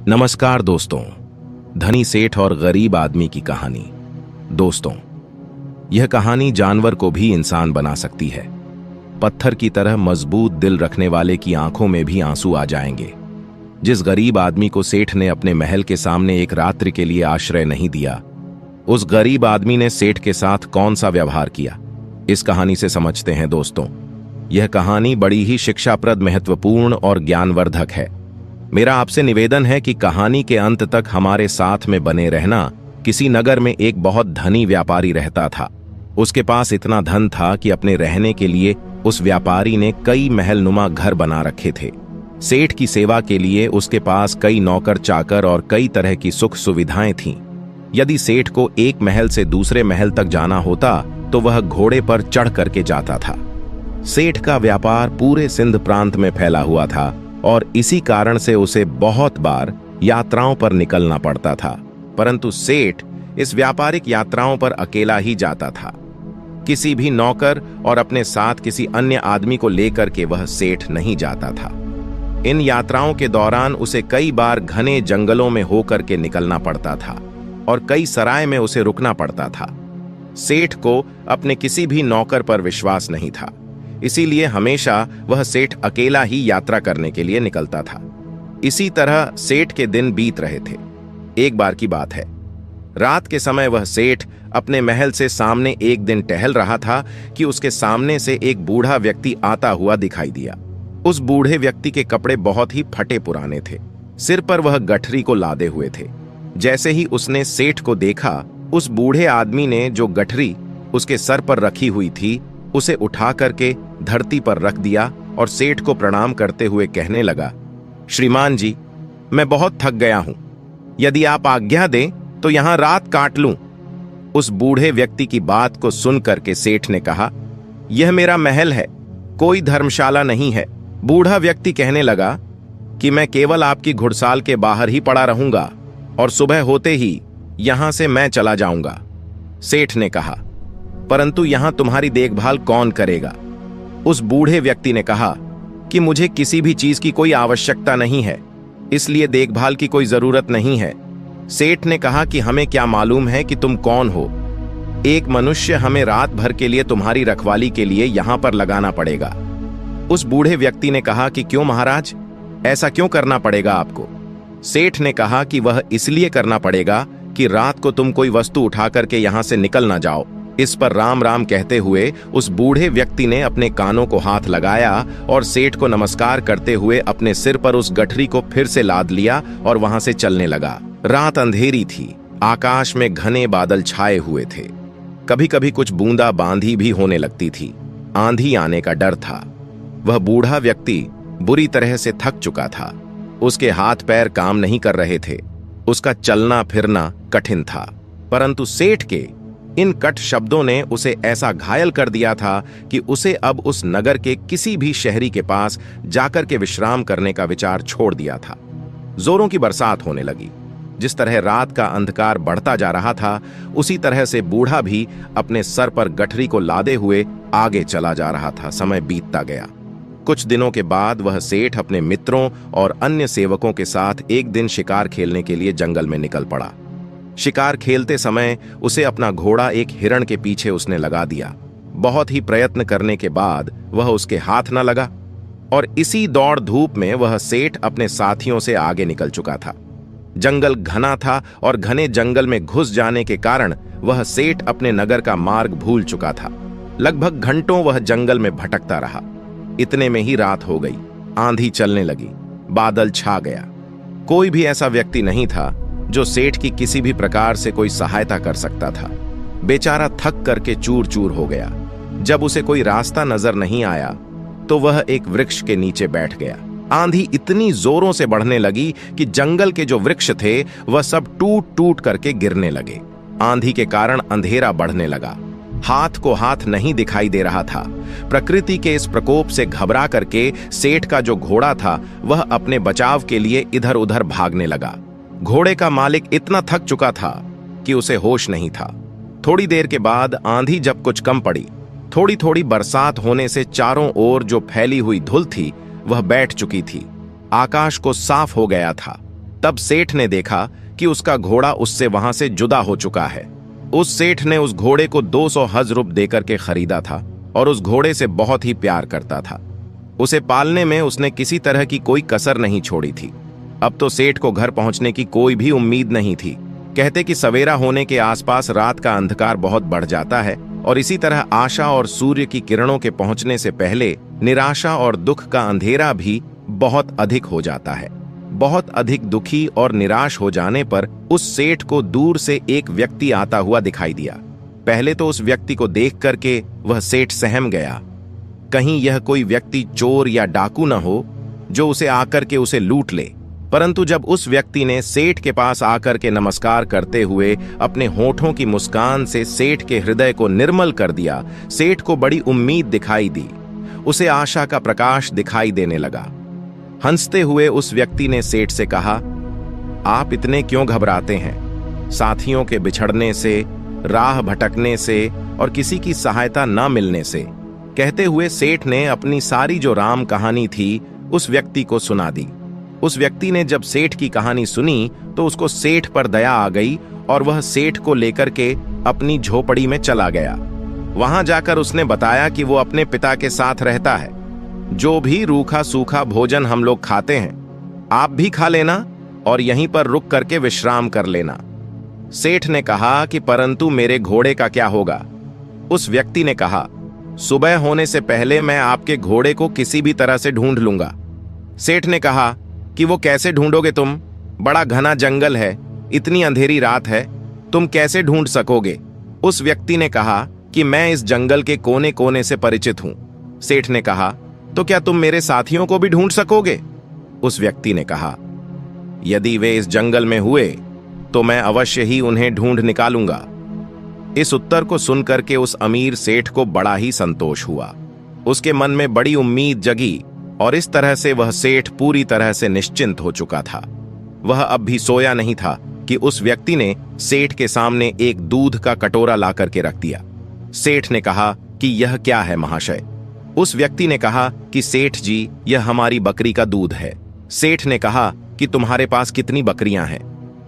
नमस्कार दोस्तों। धनी सेठ और गरीब आदमी की कहानी। दोस्तों, यह कहानी जानवर को भी इंसान बना सकती है। पत्थर की तरह मजबूत दिल रखने वाले की आंखों में भी आंसू आ जाएंगे। जिस गरीब आदमी को सेठ ने अपने महल के सामने एक रात्रि के लिए आश्रय नहीं दिया, उस गरीब आदमी ने सेठ के साथ कौन सा व्यवहार किया, इस कहानी से समझते हैं। दोस्तों, यह कहानी बड़ी ही शिक्षाप्रद, महत्वपूर्ण और ज्ञानवर्धक है। मेरा आपसे निवेदन है कि कहानी के अंत तक हमारे साथ में बने रहना। किसी नगर में एक बहुत धनी व्यापारी रहता था। उसके पास इतना धन था कि अपने रहने के लिए उस व्यापारी ने कई महलनुमा घर बना रखे थे। सेठ की सेवा के लिए उसके पास कई नौकर चाकर और कई तरह की सुख सुविधाएं थीं। यदि सेठ को एक महल से दूसरे महल तक जाना होता तो वह घोड़े पर चढ़ करके जाता था। सेठ का व्यापार पूरे सिंध प्रांत में फैला हुआ था और इसी कारण से उसे बहुत बार यात्राओं पर निकलना पड़ता था। परंतु सेठ इस व्यापारिक यात्राओं पर अकेला ही जाता था। किसी भी नौकर और अपने साथ किसी अन्य आदमी को लेकर के वह सेठ नहीं जाता था। इन यात्राओं के दौरान उसे कई बार घने जंगलों में होकर के निकलना पड़ता था और कई सराय में उसे रुकना पड़ता था। सेठ को अपने किसी भी नौकर पर विश्वास नहीं था, इसीलिए हमेशा वह सेठ अकेला ही यात्रा करने के लिए निकलता था। इसी तरह सेठ के दिन बीत रहे थे। एक बार की बात है, रात के समय वह सेठ अपने महल से सामने एक दिन टहल रहा था कि उसके सामने से एक बूढ़ा व्यक्ति आता हुआ दिखाई दिया। उस बूढ़े व्यक्ति के कपड़े बहुत ही फटे पुराने थे। सिर पर वह गठरी को लादे हुए थे। जैसे ही उसने सेठ को देखा, उस बूढ़े आदमी ने जो गठरी उसके सर पर रखी हुई थी उसे उठा करके धरती पर रख दिया और सेठ को प्रणाम करते हुए कहने लगा, श्रीमान जी, मैं बहुत थक गया हूं। यदि आप आज्ञा दें तो यहां रात काट लूं। उस बूढ़े व्यक्ति की बात को सुन करके सेठ ने कहा, यह मेरा महल है, कोई धर्मशाला नहीं है। बूढ़ा व्यक्ति कहने लगा कि मैं केवल आपकी घुड़साल के बाहर ही पड़ा रहूंगा और सुबह होते ही यहां से मैं चला जाऊंगा। सेठ ने कहा, परंतु यहां तुम्हारी देखभाल कौन करेगा? उस बूढ़े व्यक्ति ने कहा कि मुझे किसी भी चीज की कोई आवश्यकता नहीं है, इसलिए देखभाल की कोई जरूरत नहीं है। सेठ ने कहा कि हमें क्या मालूम है कि तुम कौन हो। एक मनुष्य हमें रात भर के लिए तुम्हारी रखवाली के लिए यहां पर लगाना पड़ेगा। उस बूढ़े व्यक्ति ने कहा कि क्यों महाराज, ऐसा क्यों करना पड़ेगा आपको? सेठ ने कहा कि वह इसलिए करना पड़ेगा कि रात को तुम कोई वस्तु उठा करके यहां से निकल ना जाओ। इस पर राम राम कहते हुए उस बूढ़े व्यक्ति ने अपने कानों को हाथ लगाया और सेठ को नमस्कार करते हुए अपने सिर पर उस गठरी को फिर से लाद लिया और वहां से चलने लगा। रात अंधेरी थी, आकाश में घने बादल छाए हुए थे। कभी कभी कुछ बूंदा बांदी भी होने लगती थी। आंधी आने का डर था। वह बूढ़ा व्यक्ति बुरी तरह से थक चुका था। उसके हाथ पैर काम नहीं कर रहे थे। उसका चलना फिरना कठिन था। परंतु सेठ के इन कट शब्दों ने उसे ऐसा घायल कर दिया था कि उसे अब उस नगर के किसी भी शहरी के पास जाकर के विश्राम करने का विचार छोड़ दिया था। जोरों की बरसात होने लगी। जिस तरह रात का अंधकार बढ़ता जा रहा था, उसी तरह से बूढ़ा भी अपने सर पर गठरी को लादे हुए आगे चला जा रहा था। समय बीतता गया। कुछ दिनों के बाद वह सेठ अपने मित्रों और अन्य सेवकों के साथ एक दिन शिकार खेलने के लिए जंगल में निकल पड़ा। शिकार खेलते समय उसे अपना घोड़ा एक हिरण के पीछे उसने लगा दिया। बहुत ही प्रयत्न करने के बाद वह उसके हाथ न लगा और इसी दौड़ धूप में वह सेठ अपने साथियों से आगे निकल चुका था। जंगल घना था और घने जंगल में घुस जाने के कारण वह सेठ अपने नगर का मार्ग भूल चुका था। लगभग घंटों वह जंगल में भटकता रहा। इतने में ही रात हो गई। आंधी चलने लगी, बादल छा गया। कोई भी ऐसा व्यक्ति नहीं था जो सेठ की किसी भी प्रकार से कोई सहायता कर सकता था। बेचारा थक करके चूर चूर हो गया। जब उसे कोई रास्ता नजर नहीं आया तो वह एक वृक्ष के नीचे बैठ गया। आंधी इतनी जोरों से बढ़ने लगी कि जंगल के जो वृक्ष थे वह सब टूट टूट करके गिरने लगे। आंधी के कारण अंधेरा बढ़ने लगा। हाथ को हाथ नहीं दिखाई दे रहा था। प्रकृति के इस प्रकोप से घबरा करके सेठ का जो घोड़ा था वह अपने बचाव के लिए इधर उधर भागने लगा। घोड़े का मालिक इतना थक चुका था कि उसे होश नहीं था। थोड़ी देर के बाद आंधी जब कुछ कम पड़ी, थोड़ी थोड़ी बरसात होने से चारों ओर जो फैली हुई धुल थी वह बैठ चुकी थी। आकाश को साफ हो गया था। तब सेठ ने देखा कि उसका घोड़ा उससे वहां से जुदा हो चुका है। उस सेठ ने उस घोड़े को 200 हज़ देकर के खरीदा था और उस घोड़े से बहुत ही प्यार करता था। उसे पालने में उसने किसी तरह की कोई कसर नहीं छोड़ी थी। अब तो सेठ को घर पहुंचने की कोई भी उम्मीद नहीं थी। कहते कि सवेरा होने के आसपास रात का अंधकार बहुत बढ़ जाता है और इसी तरह आशा और सूर्य की किरणों के पहुंचने से पहले निराशा और दुख का अंधेरा भी बहुत अधिक हो जाता है। बहुत अधिक दुखी और निराश हो जाने पर उस सेठ को दूर से एक व्यक्ति आता हुआ दिखाई दिया। पहले तो उस व्यक्ति को देख करके वह सेठ सहम गया, कहीं यह कोई व्यक्ति चोर या डाकू न हो जो उसे आकर के उसे लूट ले। परंतु जब उस व्यक्ति ने सेठ के पास आकर के नमस्कार करते हुए अपने होठों की मुस्कान से सेठ के हृदय को निर्मल कर दिया, सेठ को बड़ी उम्मीद दिखाई दी। उसे आशा का प्रकाश दिखाई देने लगा। हंसते हुए उस व्यक्ति ने सेठ से कहा, आप इतने क्यों घबराते हैं? साथियों के बिछड़ने से, राह भटकने से और किसी की सहायता न मिलने से। कहते हुए सेठ ने अपनी सारी जो राम कहानी थी उस व्यक्ति को सुना दी। उस व्यक्ति ने जब सेठ की कहानी सुनी तो उसको सेठ पर दया आ गई और वह सेठ को लेकर के अपनी झोपड़ी में चला गया। वहां जाकर उसने बताया कि वो अपने पिता के साथ रहता है। जो भी रूखा सूखा भोजन हम लोग खाते हैं आप भी खा लेना और यहीं पर रुक करके विश्राम कर लेना। सेठ ने कहा कि परंतु मेरे घोड़े का क्या होगा? उस व्यक्ति ने कहा, सुबह होने से पहले मैं आपके घोड़े को किसी भी तरह से ढूंढ लूंगा। सेठ ने कहा कि वो कैसे ढूंढोगे तुम? बड़ा घना जंगल है, इतनी अंधेरी रात है, तुम कैसे ढूंढ सकोगे? उस व्यक्ति ने कहा कि मैं इस जंगल के कोने कोने से परिचित हूं। सेठ ने कहा, तो क्या तुम मेरे साथियों को भी ढूंढ सकोगे? उस व्यक्ति ने कहा, यदि वे इस जंगल में हुए तो मैं अवश्य ही उन्हें ढूंढ निकालूंगा। इस उत्तर को सुनकर के उस अमीर सेठ को बड़ा ही संतोष हुआ। उसके मन में बड़ी उम्मीद जगी और इस तरह से वह सेठ पूरी तरह से निश्चिंत हो चुका था। वह अब भी सोया नहीं था कि उस व्यक्ति ने सेठ के सामने एक दूध का कटोरा ला करके रख दिया। सेठ ने कहा कि यह क्या है महाशय? उस व्यक्ति ने कहा कि सेठ जी, यह हमारी बकरी का दूध है। सेठ ने कहा कि तुम्हारे पास कितनी बकरियां हैं?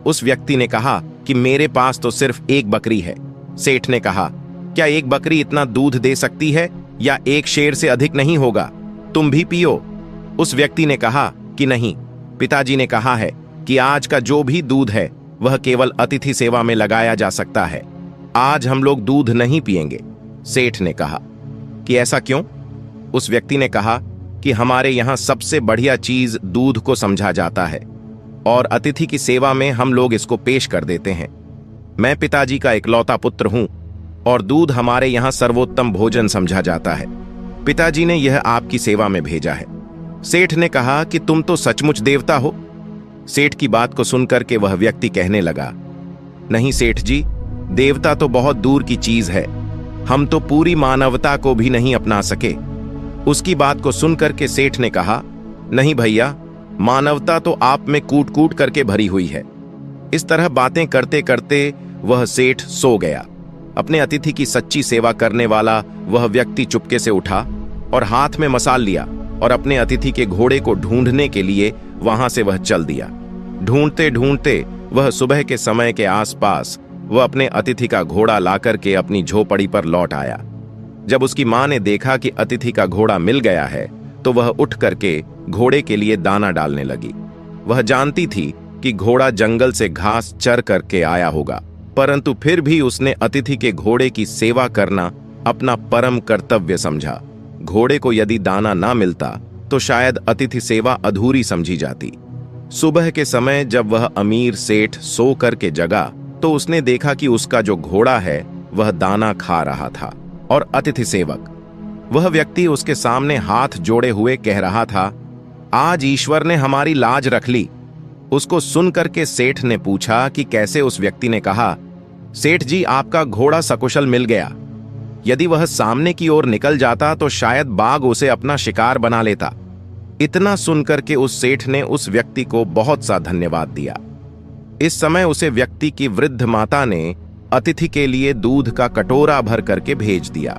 उस व्यक्ति ने कहा कि मेरे पास तो सिर्फ एक बकरी है। सेठ ने कहा, क्या एक बकरी इतना दूध दे सकती है या एक शेर से अधिक नहीं होगा? तुम भी पियो। उस व्यक्ति ने कहा कि नहीं, पिताजी ने कहा है कि आज का जो भी दूध है वह केवल अतिथि सेवा में लगाया जा सकता है। आज हम लोग दूध नहीं पिएंगे। सेठ ने कहा कि ऐसा क्यों? उस व्यक्ति ने कहा कि हमारे यहां सबसे बढ़िया चीज दूध को समझा जाता है और अतिथि की सेवा में हम लोग इसको पेश कर देते हैं। मैं पिताजी का इकलौता पुत्र हूं और दूध हमारे यहां सर्वोत्तम भोजन समझा जाता है। पिताजी ने यह आपकी सेवा में भेजा है। सेठ ने कहा कि तुम तो सचमुच देवता हो। सेठ की बात को सुनकर के वह व्यक्ति कहने लगा, नहीं सेठ जी, देवता तो बहुत दूर की चीज है, हम तो पूरी मानवता को भी नहीं अपना सके। उसकी बात को सुनकर के सेठ ने कहा, नहीं भैया, मानवता तो आप में कूट कूट करके भरी हुई है। इस तरह बातें करते करते वह सेठ सो गया। अपने अतिथि की सच्ची सेवा करने वाला वह व्यक्ति चुपके से उठा और हाथ में मसाल लिया और अपने अतिथि के घोड़े को ढूंढने के लिए वहां से वह चल दिया। ढूंढते ढूंढते वह सुबह के समय के आसपास वह अपने अतिथि का घोड़ा लाकर के अपनी झोपड़ी पर लौट आया। जब उसकी मां ने देखा कि अतिथि का घोड़ा मिल गया है तो वह उठ करके घोड़े के लिए दाना डालने लगी। वह जानती थी कि घोड़ा जंगल से घास चर करके आया होगा, परंतु फिर भी उसने अतिथि के घोड़े की सेवा करना अपना परम कर्तव्य समझा। घोड़े को यदि दाना ना मिलता तो शायद अतिथि सेवा अधूरी समझी जाती। सुबह के समय जब वह अमीर सेठ सो करके जगा तो उसने देखा कि उसका जो घोड़ा है वह दाना खा रहा था और अतिथि सेवक, वह व्यक्ति उसके सामने हाथ जोड़े हुए कह रहा था, आज ईश्वर ने हमारी लाज रख ली। उसको सुनकर के सेठ ने पूछा कि कैसे? उस व्यक्ति ने कहा, सेठ जी, आपका घोड़ा सकुशल मिल गया। यदि वह सामने की ओर निकल जाता तो शायद बाघ उसे अपना शिकार बना लेता। इतना सुनकर के उस सेठ ने उस व्यक्ति को बहुत सा धन्यवाद दिया। इस समय उसे व्यक्ति की वृद्ध माता ने अतिथि के लिए दूध का कटोरा भर करके भेज दिया।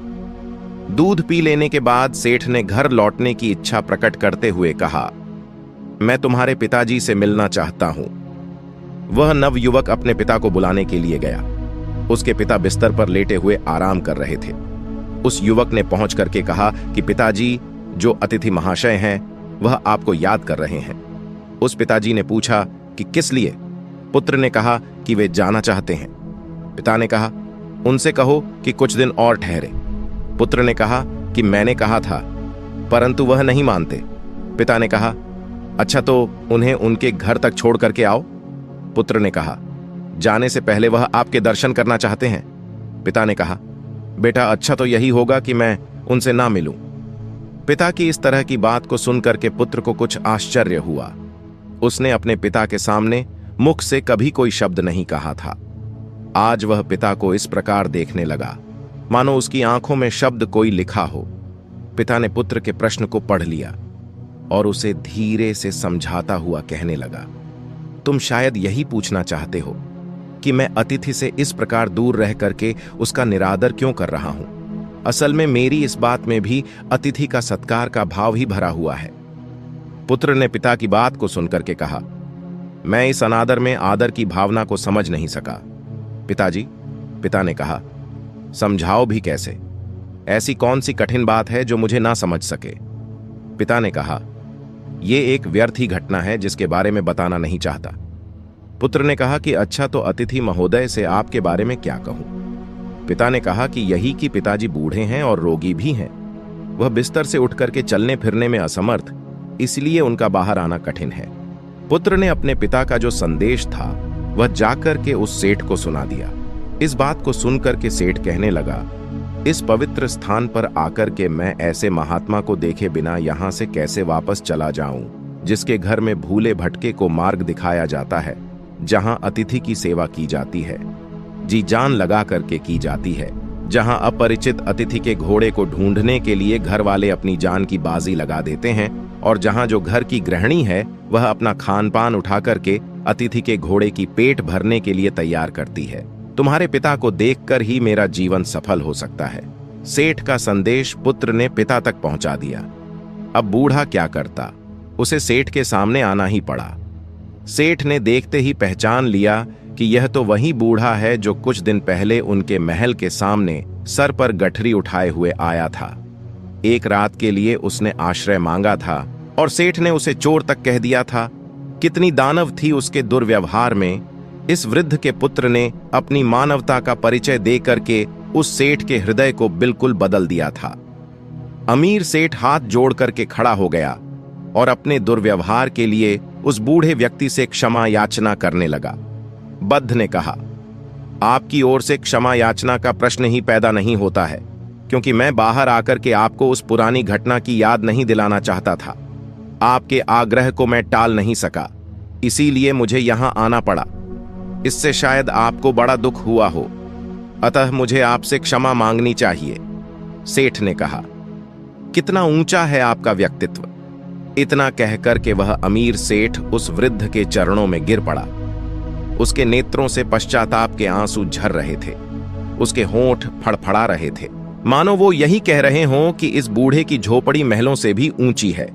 दूध पी लेने के बाद सेठ ने घर लौटने की इच्छा प्रकट करते हुए कहा, मैं तुम्हारे पिताजी से मिलना चाहता हूं। वह नवयुवक अपने पिता को बुलाने के लिए गया। उसके पिता बिस्तर पर लेटे हुए आराम कर रहे थे। उस युवक ने पहुंच करके कहा कि पिताजी, जो अतिथि महाशय हैं वह आपको याद कर रहे हैं। उस पिताजी ने पूछा कि किस लिए? पुत्र ने कहा कि वे जाना चाहते हैं। पिता ने कहा, उनसे कहो कि कुछ दिन और ठहरे। पुत्र ने कहा कि मैंने कहा था, परंतु वह नहीं मानते। पिता ने कहा, अच्छा तो उन्हें उनके घर तक छोड़ करके आओ। पुत्र ने कहा, जाने से पहले वह आपके दर्शन करना चाहते हैं। पिता ने कहा, बेटा अच्छा तो यही होगा कि मैं उनसे ना मिलूं। पिता की इस तरह की बात को सुनकर के पुत्र को कुछ आश्चर्य हुआ। उसने अपने पिता के सामने मुख से कभी कोई शब्द नहीं कहा था। आज वह पिता को इस प्रकार देखने लगा मानो उसकी आंखों में शब्द कोई लिखा हो। पिता ने पुत्र के प्रश्न को पढ़ लिया और उसे धीरे से समझाता हुआ कहने लगा, तुम शायद यही पूछना चाहते हो कि मैं अतिथि से इस प्रकार दूर रह करके उसका निरादर क्यों कर रहा हूं। असल में मेरी इस बात में भी अतिथि का सत्कार का भाव ही भरा हुआ है। पुत्र ने पिता की बात को सुनकर के कहा, मैं इस अनादर में आदर की भावना को समझ नहीं सका। पिताजी, पिता ने कहा, समझाओ भी कैसे? ऐसी कौन सी कठिन बात है जो मुझे ना समझ सके? पिता ने कहा, यह एक व्यर्थ ही घटना है जिसके बारे में बताना नहीं चाहता। पुत्र ने कहा कि अच्छा तो अतिथि महोदय से आपके बारे में क्या कहूं? पिता ने कहा कि यही कि पिताजी बूढ़े हैं और रोगी भी हैं। वह बिस्तर से उठ करके चलने फिरने में असमर्थ, इसलिए उनका बाहर आना कठिन है। पुत्र ने अपने पिता का जो संदेश था वह जाकर के उस सेठ को सुना दिया। इस बात को सुनकर के सेठ कहने लगा, इस पवित्र स्थान पर आकर के मैं ऐसे महात्मा को देखे बिना यहां से कैसे वापस चला जाऊं, जिसके घर में भूले भटके को मार्ग दिखाया जाता है, जहां अतिथि की सेवा की जाती है, जी जान लगा करके की जाती है, जहां अपरिचित अतिथि के घोड़े को ढूंढने के लिए घर वाले अपनी जान की बाजी लगा देते हैं, और जहां जो घर की गृहिणी है वह अपना खान पान उठा करके अतिथि के घोड़े की पेट भरने के लिए तैयार करती है। तुम्हारे पिता को देखकर ही मेरा जीवन सफल हो सकता है। सेठ का संदेश पुत्र ने पिता तक पहुंचा दिया। अब बूढ़ा क्या करता, उसे सेठ के सामने आना ही पड़ा। सेठ ने देखते ही पहचान लिया कि यह तो वही बूढ़ा है जो कुछ दिन पहले उनके महल के सामने सर पर गठरी उठाए हुए आया था। एक रात के लिए उसने आश्रय मांगा था और सेठ ने उसे चोर तक कह दिया था। कितनी दानव थी उसके दुर्व्यवहार में। इस वृद्ध के पुत्र ने अपनी मानवता का परिचय दे करके उस सेठ के हृदय को बिल्कुल बदल दिया था। अमीर सेठ हाथ जोड़ करके खड़ा हो गया और अपने दुर्व्यवहार के लिए उस बूढ़े व्यक्ति से क्षमा याचना करने लगा। बद्ध ने कहा, आपकी ओर से क्षमा याचना का प्रश्न ही पैदा नहीं होता है, क्योंकि मैं बाहर आकर के आपको उस पुरानी घटना की याद नहीं दिलाना चाहता था। आपके आग्रह को मैं टाल नहीं सका, इसीलिए मुझे यहां आना पड़ा। इससे शायद आपको बड़ा दुख हुआ हो, अतः मुझे आपसे क्षमा मांगनी चाहिए। सेठ ने कहा, कितना ऊंचा है आपका व्यक्तित्व। इतना कहकर के वह अमीर सेठ उस वृद्ध के चरणों में गिर पड़ा। उसके नेत्रों से पश्चाताप के आंसू झर रहे थे, उसके होंठ फड़फड़ा रहे थे, मानो वो यही कह रहे हों कि इस बूढ़े की झोपड़ी महलों से भी ऊंची है,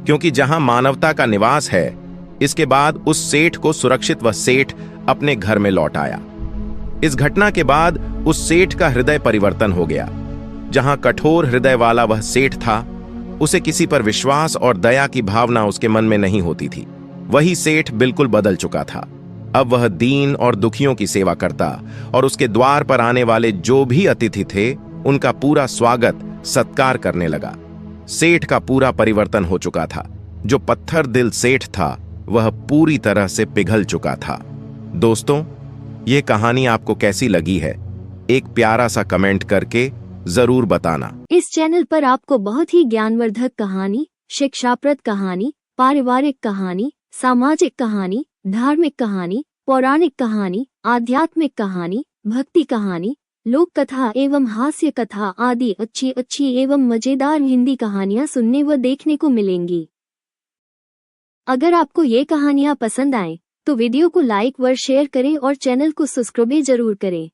क्योंकि जहां मानवता का निवास है। इसके बाद उस सेठ को सुरक्षित वह सेठ अपने घर में लौट आया। इस घटना के बाद उस सेठ का हृदय परिवर्तन हो गया। जहां कठोर हृदय वाला वह सेठ था, उसे किसी पर विश्वास और दया की भावना उसके मन में नहीं होती थी। वही सेठ बिल्कुल बदल चुका था। अब वह दीन और दुखियों की सेवा करता और उसके द्वार पर आने वाले जो भी अतिथि थे उनका पूरा स्वागत सत्कार करने लगा। सेठ का पूरा परिवर्तन हो चुका था। जो पत्थर दिल सेठ था वह पूरी तरह से पिघल चुका था। दोस्तों, यह कहानी आपको कैसी लगी है, एक प्यारा सा कमेंट करके जरूर बताना। इस चैनल पर आपको बहुत ही ज्ञानवर्धक कहानी, शिक्षाप्रद कहानी, पारिवारिक कहानी, सामाजिक कहानी, धार्मिक कहानी, पौराणिक कहानी, आध्यात्मिक कहानी, भक्ति कहानी, लोक कथा एवं हास्य कथा आदि अच्छी एवं मजेदार हिंदी कहानियाँ सुनने व देखने को मिलेंगी। अगर आपको ये कहानियाँ पसंद आए तो वीडियो को लाइक व शेयर करें और चैनल को सब्सक्राइब जरूर करें।